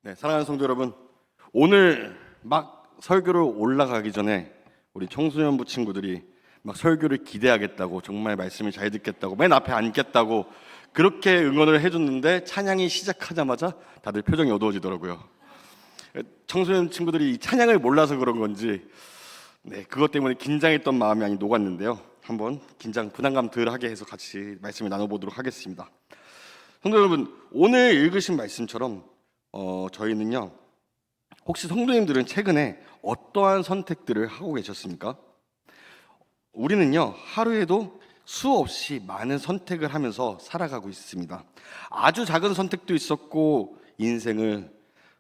네, 사랑하는 성도 여러분, 오늘 막 설교를 올라가기 전에 우리 청소년부 친구들이 막 설교를 기대하겠다고, 정말 말씀을 잘 듣겠다고, 맨 앞에 앉겠다고 그렇게 응원을 해줬는데 찬양이 시작하자마자 다들 표정이 어두워지더라고요. 청소년 친구들이 이 찬양을 몰라서 그런 건지 그것 때문에 긴장했던 마음이 많이 녹았는데요. 한번 부담감 덜 하게 해서 같이 말씀을 나눠보도록 하겠습니다. 성도 여러분, 오늘 읽으신 말씀처럼 저희는요, 혹시 성도님들은 최근에 어떠한 선택들을 하고 계셨습니까? 우리는요, 하루에도 수없이 많은 선택을 하면서 살아가고 있습니다. 아주 작은 선택도 있었고 인생을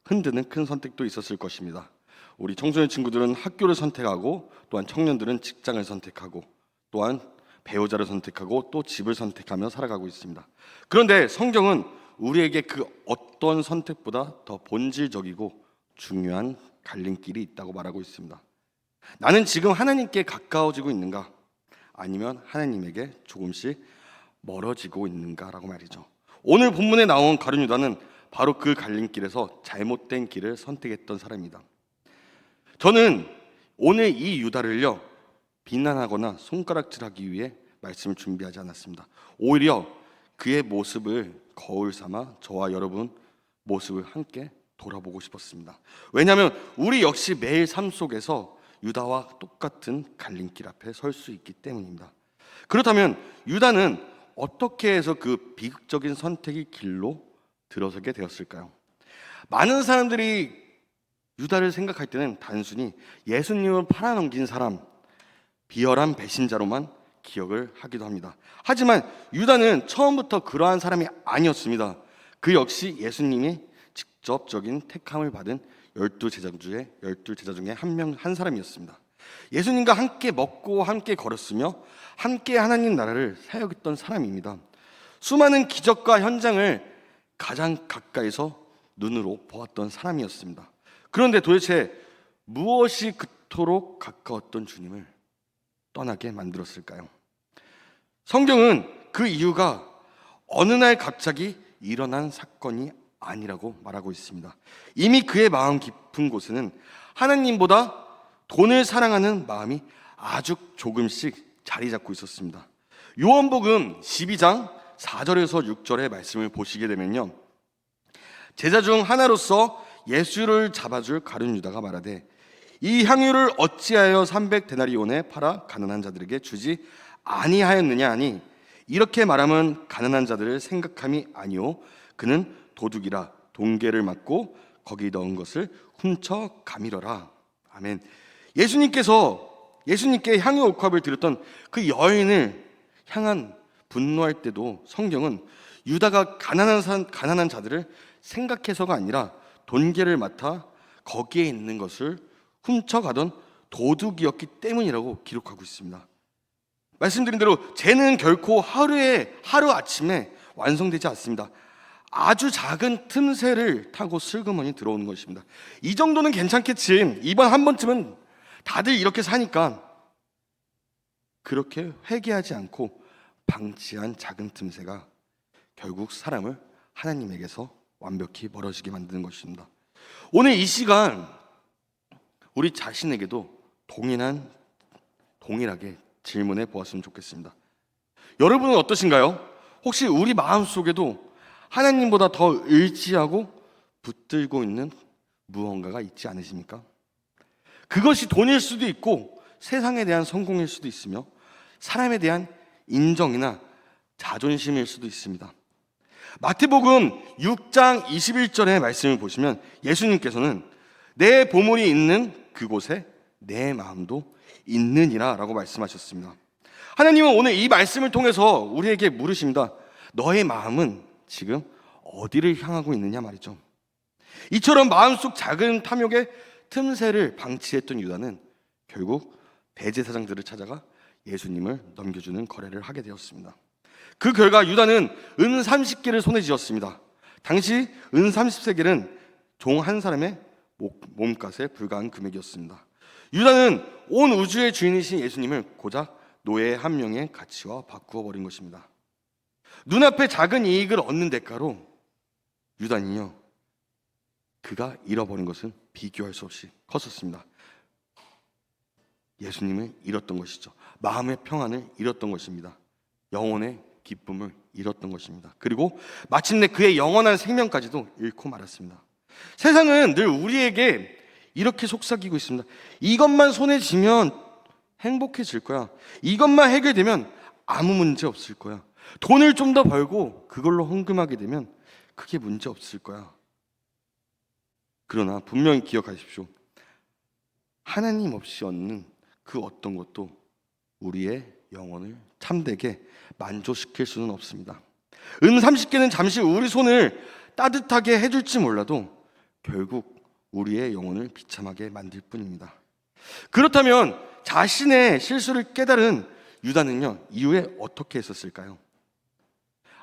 흔드는 큰 선택도 있었을 것입니다. 우리 청소년 친구들은 학교를 선택하고, 또한 청년들은 직장을 선택하고, 또한 배우자를 선택하고, 또 집을 선택하며 살아가고 있습니다. 그런데 성경은 우리에게 그 어떤 선택보다 더 본질적이고 중요한 갈림길이 있다고 말하고 있습니다. 나는 지금 하나님께 가까워지고 있는가? 아니면 하나님에게 조금씩 멀어지고 있는가라고 말이죠. 오늘 본문에 나온 가룟 유다는 바로 그 갈림길에서 잘못된 길을 선택했던 사람입니다. 저는 오늘 이 유다를요, 비난하거나 손가락질하기 위해 말씀을 준비하지 않았습니다. 오히려 그의 모습을 거울 삼아 저와 여러분 모습을 함께 돌아보고 싶었습니다. 왜냐하면 우리 역시 매일 삶 속에서 유다와 똑같은 갈림길 앞에 설 수 있기 때문입니다. 그렇다면 유다는 어떻게 해서 그 비극적인 선택의 길로 들어서게 되었을까요? 많은 사람들이 유다를 생각할 때는 단순히 예수님을 팔아넘긴 사람, 비열한 배신자로만 기억을 하기도 합니다. 하지만 유다는 처음부터 그러한 사람이 아니었습니다. 그 역시 예수님이 직접적인 택함을 받은 12제자 중에 한 사람이었습니다. 예수님과 함께 먹고 함께 걸었으며 함께 하나님 나라를 사역했던 사람입니다. 수많은 기적과 현장을 가장 가까이서 눈으로 보았던 사람이었습니다. 그런데 도대체 무엇이 그토록 가까웠던 주님을 떠나게 만들었을까요? 성경은 그 이유가 어느 날 갑자기 일어난 사건이 아니라고 말하고 있습니다. 이미 그의 마음 깊은 곳에는 하나님보다 돈을 사랑하는 마음이 아주 조금씩 자리 잡고 있었습니다. 요한복음 12장 4절에서 6절의 말씀을 보시게 되면요, 제자 중 하나로서 예수를 잡아줄 가룟 유다가 말하되 이 향유를 어찌하여 300데나리온에 팔아 가난한 자들에게 주지 아니하였느냐 하니, 이렇게 말하면 가난한 자들을 생각함이 아니오 그는 도둑이라 동계를 맞고 거기 넣은 것을 훔쳐 가미러라. 아멘. 예수님께 향유 옥합을 드렸던 그 여인을 향한 분노할 때도 성경은 유다가 가난한 자들을 생각해서가 아니라 돈계를 맡아 거기에 있는 것을 훔쳐가던 도둑이었기 때문이라고 기록하고 있습니다. 말씀드린 대로 죄는 결코 하루아침에 완성되지 않습니다. 아주 작은 틈새를 타고 슬그머니 들어오는 것입니다. 이 정도는 괜찮겠지, 이번 한 번쯤은 다들 이렇게 사니까, 그렇게 회개하지 않고 방치한 작은 틈새가 결국 사람을 하나님에게서 완벽히 멀어지게 만드는 것입니다. 오늘 이 시간 우리 자신에게도 동일하게 질문해 보았으면 좋겠습니다. 여러분은 어떠신가요? 혹시 우리 마음속에도 하나님보다 더 의지하고 붙들고 있는 무언가가 있지 않으십니까? 그것이 돈일 수도 있고 세상에 대한 성공일 수도 있으며 사람에 대한 인정이나 자존심일 수도 있습니다. 마태복음 6장 21절의 말씀을 보시면 예수님께서는 내 보물이 있는 그곳에 내 마음도 있느니라 라고 말씀하셨습니다. 하나님은 오늘 이 말씀을 통해서 우리에게 물으십니다. 너의 마음은 지금 어디를 향하고 있느냐 말이죠. 이처럼 마음속 작은 탐욕의 틈새를 방치했던 유다는 결국 대제사장들을 찾아가 예수님을 넘겨주는 거래를 하게 되었습니다. 그 결과 유다는 은 30개를 손에 쥐었습니다. 당시 은 30세겔은 종 한 사람의 몸값에 불과한 금액이었습니다. 유다는 온 우주의 주인이신 예수님을 고작 노예 한 명의 가치와 바꾸어 버린 것입니다. 눈앞에 작은 이익을 얻는 대가로 유다는요, 그가 잃어버린 것은 비교할 수 없이 컸었습니다. 예수님을 잃었던 것이죠. 마음의 평안을 잃었던 것입니다. 영혼의 기쁨을 잃었던 것입니다. 그리고 마침내 그의 영원한 생명까지도 잃고 말았습니다. 세상은 늘 우리에게 이렇게 속삭이고 있습니다. 이것만 손에 쥐면 행복해질 거야. 이것만 해결되면 아무 문제 없을 거야. 돈을 좀 더 벌고 그걸로 헌금하게 되면 크게 문제 없을 거야. 그러나 분명히 기억하십시오. 하나님 없이 얻는 그 어떤 것도 우리의 영혼을 참되게 만족시킬 수는 없습니다. 은 30개는 잠시 우리 손을 따뜻하게 해줄지 몰라도 결국 우리의 영혼을 비참하게 만들 뿐입니다. 그렇다면 자신의 실수를 깨달은 유다는요, 이후에 어떻게 했었을까요?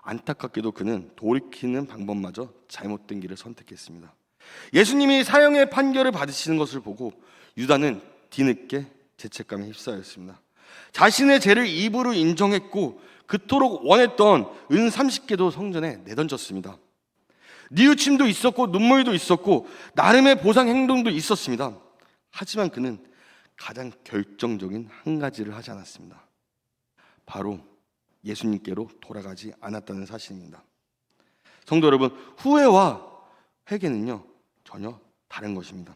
안타깝게도 그는 돌이키는 방법마저 잘못된 길을 선택했습니다. 예수님이 사형의 판결을 받으시는 것을 보고 유다는 뒤늦게 죄책감에 휩싸였습니다. 자신의 죄를 입으로 인정했고 그토록 원했던 은 30개도 성전에 내던졌습니다. 뉘우침도 있었고 눈물도 있었고 나름의 보상 행동도 있었습니다. 하지만 그는 가장 결정적인 한 가지를 하지 않았습니다. 바로 예수님께로 돌아가지 않았다는 사실입니다. 성도 여러분, 후회와 회개는요 전혀 다른 것입니다.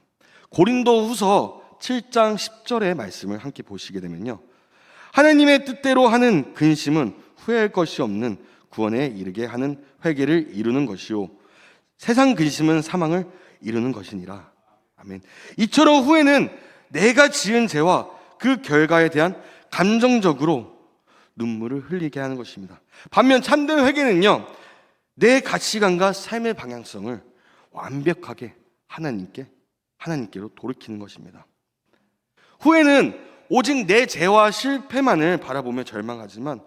고린도후서 7장 10절의 말씀을 함께 보시게 되면요, 하나님의 뜻대로 하는 근심은 후회할 것이 없는 구원에 이르게 하는 회개를 이루는 것이요 세상 근심은 사망을 이루는 것이니라. 아멘. 이처럼 후회는 내가 지은 죄와 그 결과에 대한 감정적으로 눈물을 흘리게 하는 것입니다. 반면 참된 회개는요, 내 가치관과 삶의 방향성을 완벽하게 하나님께로 돌이키는 것입니다. 후회는 오직 내 죄와 실패만을 바라보며 절망하지만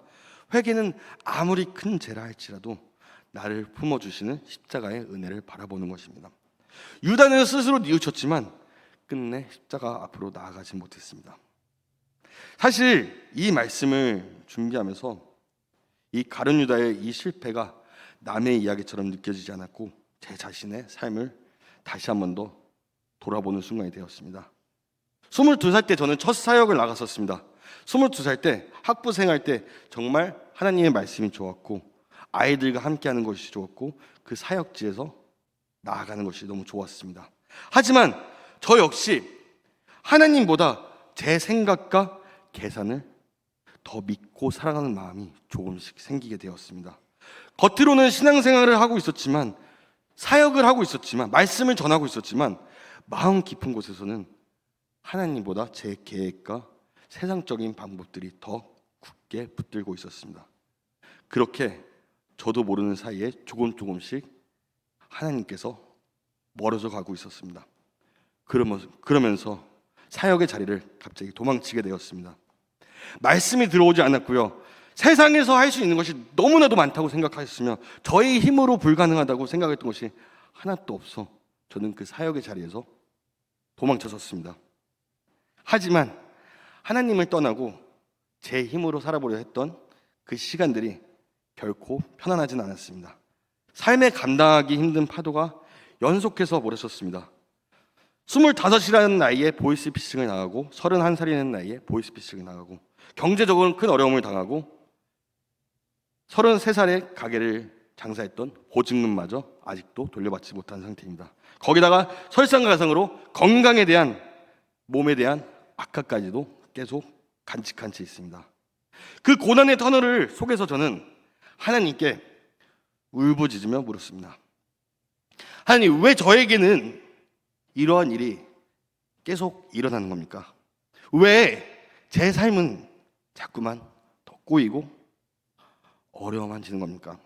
회개는 아무리 큰 죄라 할지라도 나를 품어주시는 십자가의 은혜를 바라보는 것입니다. 유다는 스스로 뉘우쳤지만 끝내 십자가 앞으로 나아가지 못했습니다. 사실 이 말씀을 준비하면서 이 가룟 유다의 이 실패가 남의 이야기처럼 느껴지지 않았고 제 자신의 삶을 다시 한 번 더 돌아보는 순간이 되었습니다. 22살 때 저는 첫 사역을 나갔었습니다. 22살 때 학부 생활 때 정말 하나님의 말씀이 좋았고 아이들과 함께하는 것이 좋았고 그 사역지에서 나아가는 것이 너무 좋았습니다. 하지만 저 역시 하나님보다 제 생각과 계산을 더 믿고 살아가는 마음이 조금씩 생기게 되었습니다. 겉으로는 신앙생활을 하고 있었지만 사역을 하고 있었지만 말씀을 전하고 있었지만 마음 깊은 곳에서는 하나님보다 제 계획과 세상적인 방법들이 더 굳게 붙들고 있었습니다. 그렇게 저도 모르는 사이에 조금씩 하나님께서 멀어져 가고 있었습니다. 그러면서 사역의 자리를 갑자기 도망치게 되었습니다. 말씀이 들어오지 않았고요. 세상에서 할 수 있는 것이 너무나도 많다고 생각하셨으며 저의 힘으로 불가능하다고 생각했던 것이 하나도 없어 저는 그 사역의 자리에서 도망쳤었습니다. 하지만 하나님을 떠나고 제 힘으로 살아보려 했던 그 시간들이 결코 편안하진 않았습니다. 삶에 감당하기 힘든 파도가 연속해서 몰아쳤습니다. 25이라는 나이에 보이스피싱을 나가고 31살이라는 나이에 보이스피싱을 나가고 경제적으로는 큰 어려움을 당하고 33살에 가게를 장사했던 보증금마저 아직도 돌려받지 못한 상태입니다. 거기다가 설상가상으로 건강에 대한 몸에 대한 악화까지도 계속 간직한 채 있습니다. 그 고난의 터널을 속에서 저는 하나님께 울부짖으며 물었습니다. 하나님, 왜 저에게는 이러한 일이 계속 일어나는 겁니까? 왜 제 삶은 자꾸만 더 꼬이고 어려워만지는 겁니까?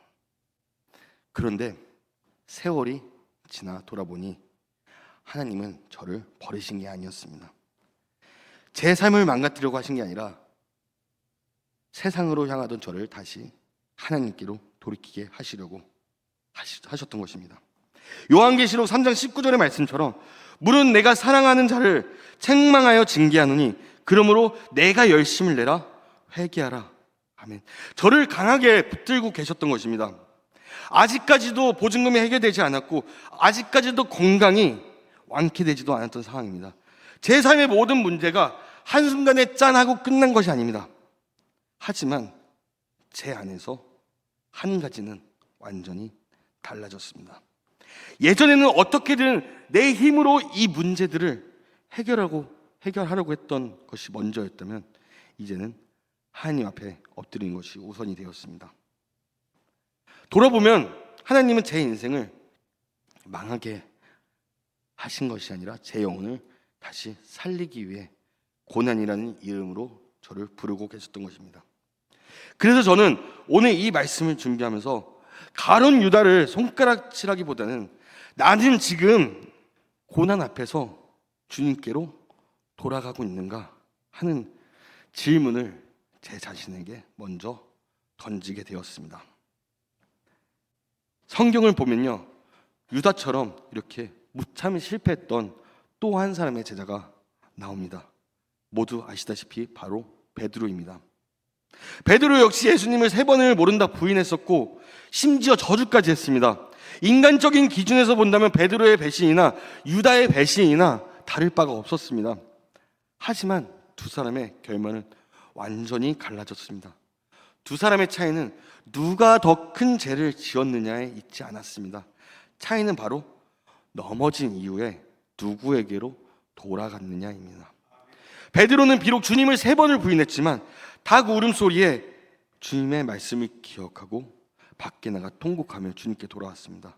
그런데 세월이 지나 돌아보니 하나님은 저를 버리신 게 아니었습니다. 제 삶을 망가뜨리려고 하신 게 아니라 세상으로 향하던 저를 다시 하나님께로 돌이키게 하시려고 하셨던 것입니다. 요한계시록 3장 19절의 말씀처럼 물은 내가 사랑하는 자를 책망하여 징계하노니 그러므로 내가 열심을 내라 회개하라. 아멘. 저를 강하게 붙들고 계셨던 것입니다. 아직까지도 보증금이 해결되지 않았고 아직까지도 건강이 완쾌되지도 않았던 상황입니다. 제 삶의 모든 문제가 한순간에 짠 하고 끝난 것이 아닙니다. 하지만 제 안에서 한 가지는 완전히 달라졌습니다. 예전에는 어떻게든 내 힘으로 이 문제들을 해결하려고 했던 것이 먼저였다면 이제는 하나님 앞에 엎드리는 것이 우선이 되었습니다. 돌아보면 하나님은 제 인생을 망하게 하신 것이 아니라 제 영혼을 다시 살리기 위해 고난이라는 이름으로 저를 부르고 계셨던 것입니다. 그래서 저는 오늘 이 말씀을 준비하면서 가룟 유다를 손가락질하기보다는 나는 지금 고난 앞에서 주님께로 돌아가고 있는가 하는 질문을 제 자신에게 먼저 던지게 되었습니다. 성경을 보면요, 유다처럼 이렇게 무참히 실패했던 또 한 사람의 제자가 나옵니다. 모두 아시다시피 바로 베드로입니다. 베드로 역시 예수님을 3번을 모른다 부인했었고 심지어 저주까지 했습니다. 인간적인 기준에서 본다면 베드로의 배신이나 유다의 배신이나 다를 바가 없었습니다. 하지만 두 사람의 결말은 완전히 갈라졌습니다. 두 사람의 차이는 누가 더 큰 죄를 지었느냐에 있지 않았습니다. 차이는 바로 넘어진 이후에 누구에게로 돌아갔느냐입니다. 베드로는 비록 주님을 3번을 부인했지만 닭 울음소리에 주님의 말씀을 기억하고 밖에 나가 통곡하며 주님께 돌아왔습니다.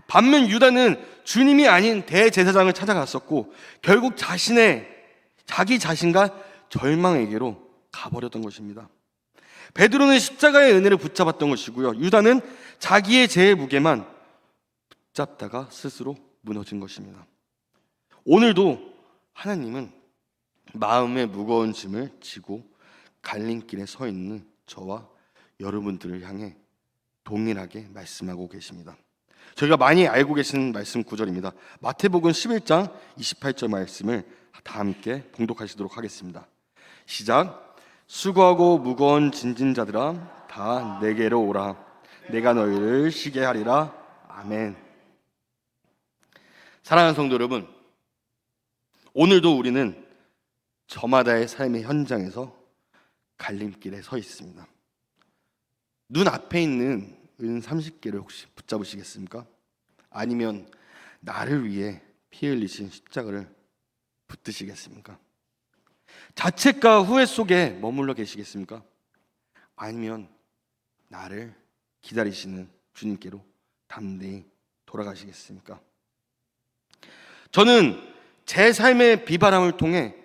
반면 유다는 주님이 아닌 대제사장을 찾아갔었고 결국 자기 자신과 절망에게로 가버렸던 것입니다. 베드로는 십자가의 은혜를 붙잡았던 것이고요, 유다는 자기의 죄의 무게만 붙잡다가 스스로 무너진 것입니다. 오늘도 하나님은 마음의 무거운 짐을 지고 갈림길에 서 있는 저와 여러분들을 향해 동일하게 말씀하고 계십니다. 저희가 많이 알고 계시는 말씀 구절입니다. 마태복음 11장 28절 말씀을 다 함께 봉독하시도록 하겠습니다. 시작. 수고하고 무거운 짐진 자들아 다 내게로 오라. 내가 너희를 쉬게 하리라. 아멘. 사랑하는 성도 여러분, 오늘도 우리는 저마다의 삶의 현장에서 갈림길에 서 있습니다. 눈 앞에 있는 은 30개를 혹시 붙잡으시겠습니까? 아니면 나를 위해 피 흘리신 십자가를 붙드시겠습니까? 자책과 후회 속에 머물러 계시겠습니까? 아니면 나를 기다리시는 주님께로 담대히 돌아가시겠습니까? 저는 제 삶의 비바람을 통해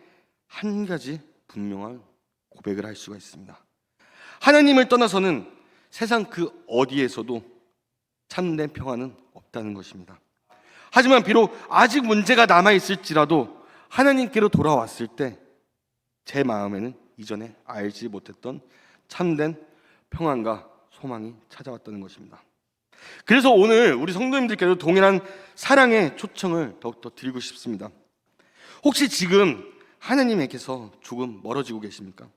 한 가지 분명한 고백을 할 수가 있습니다. 하나님을 떠나서는 세상 그 어디에서도 참된 평안은 없다는 것입니다. 하지만 비록 아직 문제가 남아있을지라도 하나님께로 돌아왔을 때 제 마음에는 이전에 알지 못했던 참된 평안과 소망이 찾아왔다는 것입니다. 그래서 오늘 우리 성도님들께도 동일한 사랑의 초청을 더욱더 드리고 싶습니다. 혹시 지금 하나님에게서 조금 멀어지고 계십니까?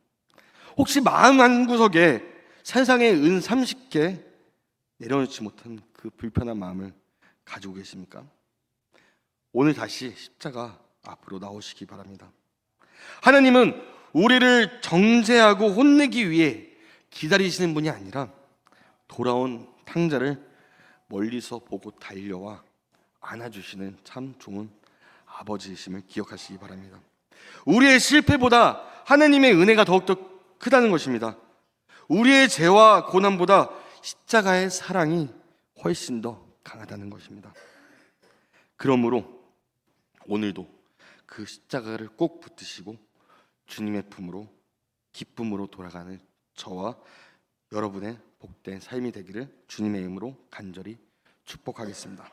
혹시 마음 한구석에 세상의 은 30개 내려놓지 못한 그 불편한 마음을 가지고 계십니까? 오늘 다시 십자가 앞으로 나오시기 바랍니다. 하나님은 우리를 정죄하고 혼내기 위해 기다리시는 분이 아니라 돌아온 탕자를 멀리서 보고 달려와 안아주시는 참 좋은 아버지이심을 기억하시기 바랍니다. 우리의 실패보다 하나님의 은혜가 더욱더 크다는 것입니다. 우리의 죄와 고난보다 십자가의 사랑이 훨씬 더 강하다는 것입니다. 그러므로 오늘도 그 십자가를 꼭 붙드시고 주님의 품으로 기쁨으로 돌아가는 저와 여러분의 복된 삶이 되기를 주님의 이름으로 간절히 축복하겠습니다.